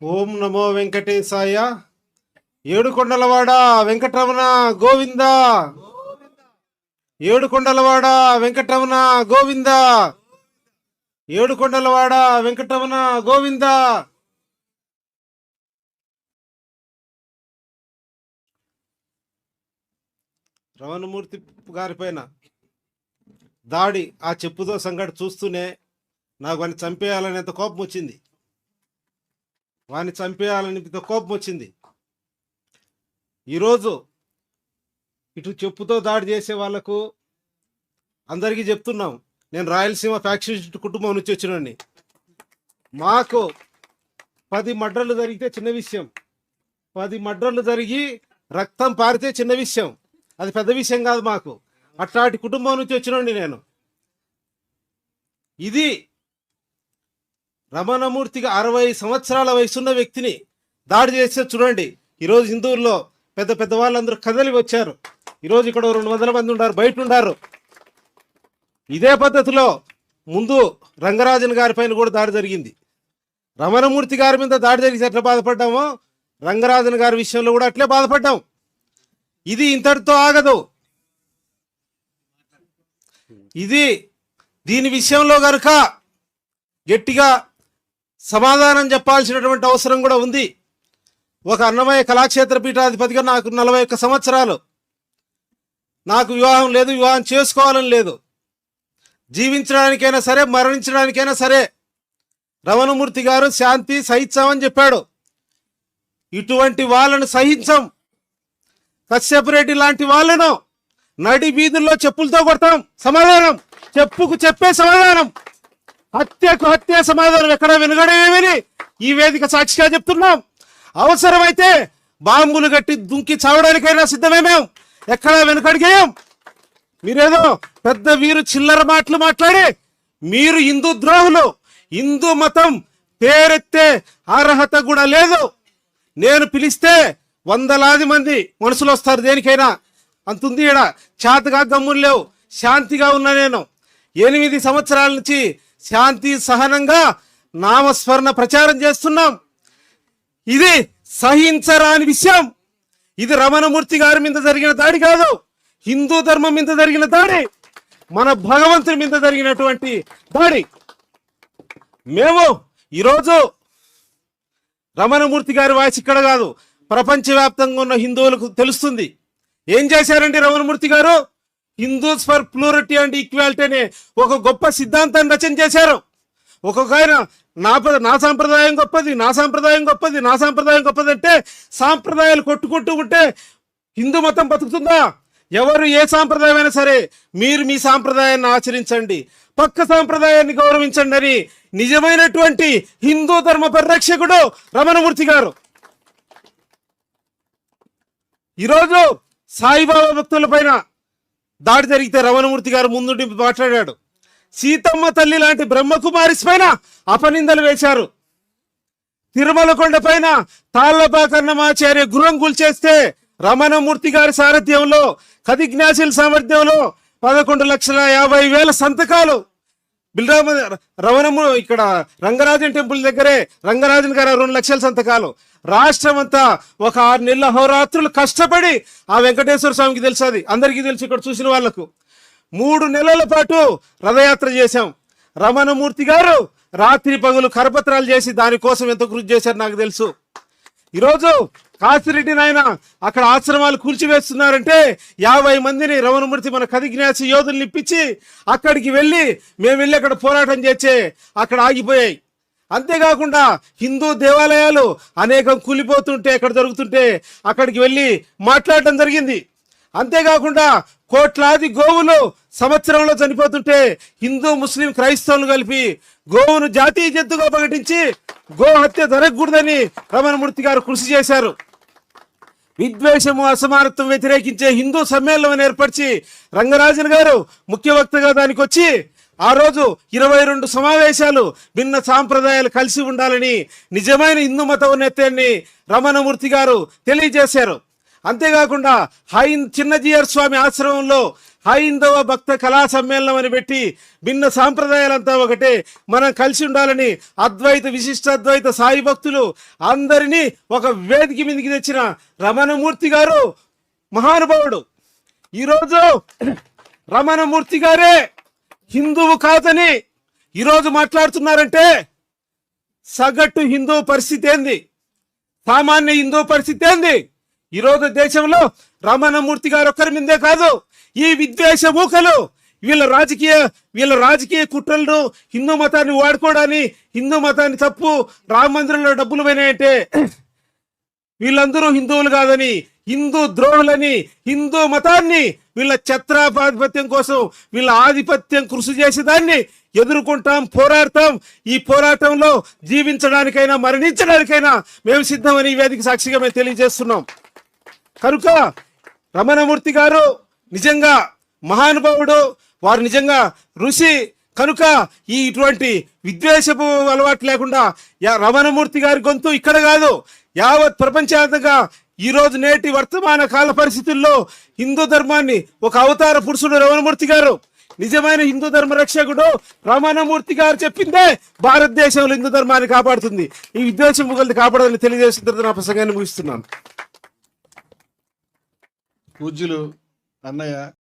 ఓం నమో వెంకటేశాయ. ఏడుకొండలవాడ వెంకటరమణ గోవింద. ఏడుకొండలవాడ వెంకటరమణ గోవింద. ఏడుకొండలవాడ వెంకటరమణ గోవింద. రమణమూర్తి గారి పైన దాడి, ఆ చెప్పుతో సంఘటన చూస్తూనే నాకు వాడిని చంపేయాలనేంత కోపం వచ్చింది. ఈరోజు ఇటు చెప్పుతో దాడి చేసే వాళ్లకు అందరికీ చెప్తున్నాం, నేను రాయలసీమ ఫ్యాక్షన్ కుటుంబం నుంచి వచ్చినండి. మాకు 10 మర్డర్లు జరిగితే చిన్న విషయం, 10 మర్డర్లు జరిగి రక్తం పారితే చిన్న విషయం, అది పెద్ద విషయం కాదు మాకు. అట్లాంటి కుటుంబం నుంచి వచ్చినండి నేను. ఇది రమణమూర్తిగా 60 సంవత్సరాల వయసున్న వ్యక్తిని దాడి చేస్తే చూడండి. ఈరోజు హిందువుల్లో పెద్ద పెద్ద వాళ్ళందరూ కదలి వచ్చారు. ఈరోజు ఇక్కడ 200 మంది ఉన్నారు, బయట ఉన్నారు. ఇదే పద్ధతిలో ముందు రంగరాజన్ గారి పైన కూడా దాడి జరిగింది. రమణమూర్తి గారి మీద దాడి జరిగితే ఎట్లా బాధపడ్డామో రంగరాజన్ గారి విషయంలో కూడా అట్లే బాధపడ్డాం. ఇది ఇంతటితో ఆగదు. దీని విషయంలో గనుక గట్టిగా సమాధానం చెప్పాల్సినటువంటి అవసరం కూడా ఉంది. ఒక అన్నమయ్య కళాక్షేత్ర పీఠాధిపతిగా నాకు 41 సంవత్సరాలు. నాకు వివాహం లేదు, వివాహం చేసుకోవాలని లేదు. జీవించడానికైనా సరే, మరణించడానికైనా సరే రమణమూర్తి గారు శాంతి సహించామని చెప్పాడు. ఇటువంటి వాళ్ళను సహించం. కశ్యప్ రెడ్డి లాంటి వాళ్ళను నడి వీధుల్లో చెప్పులతో కొడతాం. సమాధానం చెప్పుకు చెప్పే సమాధానం, హత్యకు హత్య సమాధానం ఎక్కడ వినగడమేమని ఈ వేదిక సాక్షిగా చెప్తున్నాం. అవసరమైతే బాంబులు గట్టి దుంకి చావడానికైనా సిద్ధమేమేం, ఎక్కడా వెనుకడిగేయం. మీరేదో పెద్ద వీరు చిల్లర మాటలు మాట్లాడి మీరు హిందూ ద్రోహులు, హిందూ మతం పేరెత్తే అర్హత కూడా లేదు. నేను పిలిస్తే 100లాది మంది మనుషులు వస్తారు, దేనికైనా అంతుంది. ఈడ చేతగా గమ్ములు లేవు, శాంతిగా ఉన్నా. నేను 8 సంవత్సరాల నుంచి శాంతి సహనంగా నామస్మరణ ప్రచారం చేస్తున్నాం. ఇది సహించరాని విషయం. ఇది రమణమూర్తి గారి మీద జరిగిన దాడి కాదు, హిందూ ధర్మం మీద జరిగిన దాడి, మన భగవంతుని మీద జరిగినటువంటి దాడి. మేము ఈరోజు రమణమూర్తి గారి వాయిస్ ఇక్కడ కాదు, ప్రపంచవ్యాప్తంగా ఉన్న హిందువులకు తెలుస్తుంది. ఏం చేశారండి రమణమూర్తి గారు? హిందూస్ ఫర్ ప్లూరిటీ అండ్ ఈక్వాలిటీ అనే ఒక గొప్ప సిద్ధాంతాన్ని రచన చేశారు. ఒక్కొక్క ఆయన నా సాంప్రదాయం గొప్పది, నా సాంప్రదాయం గొప్పది, నా సాంప్రదాయం గొప్పది అంటే సాంప్రదాయాలు కొట్టుకుంటూ ఉంటే హిందూ మతం బతుకుతుందా? ఎవరు ఏ సాంప్రదాయం అయినా సరే మీరు మీ సాంప్రదాయాన్ని ఆచరించండి, పక్క సాంప్రదాయాన్ని గౌరవించండి అని నిజమైనటువంటి హిందూ ధర్మ పరిరక్షకుడు రమణమూర్తి గారు. ఈరోజు సాయిబాబా భక్తుల పైన దాడి జరిగితే రమణమూర్తి గారు ముందుండి మాట్లాడాడు. సీతమ్మ తల్లి లాంటి బ్రహ్మకుమారిస్ పైన అపనిందలు వేశారు. తిరుమల కొండ పైన తాళ్లపాకన్నమాచార్య గృహం కూల్చేస్తే రమణమూర్తి గారి సారథ్యంలో, కదిజ్ఞాసుల సామర్థ్యంలో 11,50,000 సంతకాలు ఇక్కడ రంగరాజన్ టెంపుల్ దగ్గరే రంగరాజన్ గారు 2 లక్షల సంతకాలు. రాష్ట్రం అంతా ఒక 6 నెలల హోరాత్రులు కష్టపడి, ఆ వెంకటేశ్వర స్వామికి తెలుసు, అది అందరికీ తెలుసు, ఇక్కడ చూసిన వాళ్లకు 3 నెలల పాటు రథయాత్ర చేశాం. రమణమూర్తి గారు రాత్రి పగులు కరపత్రాలు చేసి దానికోసం ఎంత కృషి చేశారు నాకు తెలుసు. ఈరోజు కాసిరెడ్డి నాయన అక్కడ ఆశ్రమాలు కూల్చివేస్తున్నారంటే 50 మందిని రమణమూర్తి మన కదిజ్ఞాసి యోధుల్ని ఇప్పించి అక్కడికి మేము వెళ్ళి అక్కడ పోరాటం చేసే అక్కడ ఆగిపోయాయి. అంతేకాకుండా హిందూ దేవాలయాలు అనేకం కూలిపోతుంటే, అక్కడ జరుగుతుంటే అక్కడికి వెళ్ళి మాట్లాడటం జరిగింది. అంతేకాకుండా కోట్లాది గోవులు సంవత్సరంలో చనిపోతుంటే హిందూ ముస్లిం క్రైస్తవులు కలిపి గోవును జాతీయ జంతువుగా ప్రకటించి గో హత్య జరగకూడదని రమణమూర్తి గారు కృషి చేశారు. విద్వేషము, అసమానత్వం వ్యతిరేకించే హిందూ సమ్మేళనం ఏర్పరిచి రంగరాజన్ గారు ముఖ్య వక్తగా దానికి వచ్చి ఆ రోజు 22 సమావేశాలు, భిన్న సాంప్రదాయాలు కలిసి ఉండాలని నిజమైన హిందూ మత ఉన్నతాన్ని రమణమూర్తి గారు తెలియజేశారు. అంతేకాకుండా చిన్నజీయర్ స్వామి ఆశ్రమంలో హైందవ భక్త కళా సమ్మేళనం అని పెట్టి భిన్న సాంప్రదాయాలంతా ఒకటే, మనం కలిసి ఉండాలని అద్వైత విశిష్టాద్వైత సాయి భక్తులు అందరినీ ఒక వేదిక మీదకి తెచ్చిన రమణమూర్తి గారు మహానుభావుడు. ఈరోజు రమణమూర్తి గారే హిందువు కాదని ఈరోజు మాట్లాడుతున్నారంటే సగటు హిందూ పరిస్థితి ఏంది, సామాన్య హిందూ పరిస్థితి ఏంది? ఈరోజు దేశంలో రమణమూర్తి గారు ఒక్కరి మీదే కాదు, ఈ విద్వేష మూకలు వీళ్ళ రాజకీయ కుట్రలను హిందూ మతాన్ని వాడుకోవడాన్ని, హిందూ మతాన్ని తప్పు, రామ మందిరంలో డబ్బులు పోయినాయంటే వీళ్ళందరూ హిందువులు కాదని, హిందూ ద్రోహులని, హిందూ మతాన్ని వీళ్ళ ఛత్రాధిపత్యం కోసం వీళ్ళ ఆధిపత్యం కృషి చేసేదాన్ని ఎదుర్కొంటాం, పోరాడతాం. ఈ పోరాటంలో జీవించడానికైనా మరణించడానికైనా మేము సిద్ధమని ఈ వేదిక సాక్షిగా మేము తెలియజేస్తున్నాం. కనుక రమణమూర్తి గారు నిజంగా మహానుభావుడు, వారు నిజంగా ఋషి. కనుక ఇటువంటి విద్వేషపు అలవాటు లేకుండా రమణమూర్తి గారి గొంతు ఇక్కడ కాదు, యావత్ ప్రపంచవ్యాప్తంగా ఈరోజు నేటి వర్తమాన కాల పరిస్థితుల్లో హిందూ ధర్మాన్ని ఒక అవతార పురుషుడు రమణమూర్తి గారు, నిజమైన హిందూ ధర్మ రక్షకుడు రమణమూర్తి గారు చెప్పిందే భారతదేశంలో హిందూ ధర్మాన్ని కాపాడుతుంది. ఈ విద్వేషం ముగ్గురిని కాపాడాలని తెలియజేసిన తర్వాత నా ప్రసంగాన్ని ముగిస్తున్నాను. పూజ్యులు అన్నయ్య